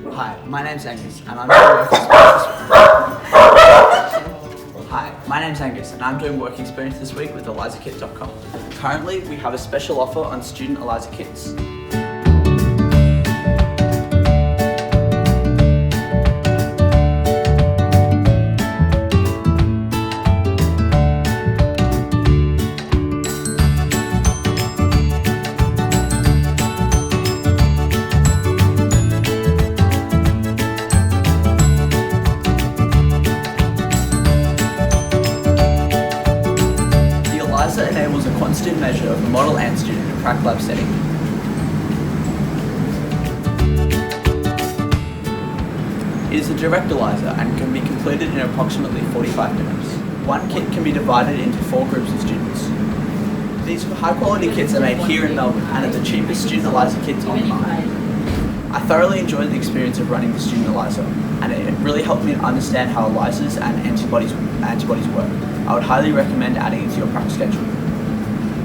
Hi, my name's Angus, and I'm doing work experience this week with ELISAkit.com. Currently, we have a special offer on student ELISA kits. ELISA enables a quantitative measure of a model antigen in a prac lab setting. It is a direct ELISA and can be completed in approximately 45 minutes. One kit can be divided into 4 groups of students. These high quality kits are made here in Melbourne and are the cheapest student ELISA kits on the market. I thoroughly enjoyed the experience of running the student ELISA, and it really helped me understand how ELISAs and antibodies work. I would highly recommend adding it to your prac schedule.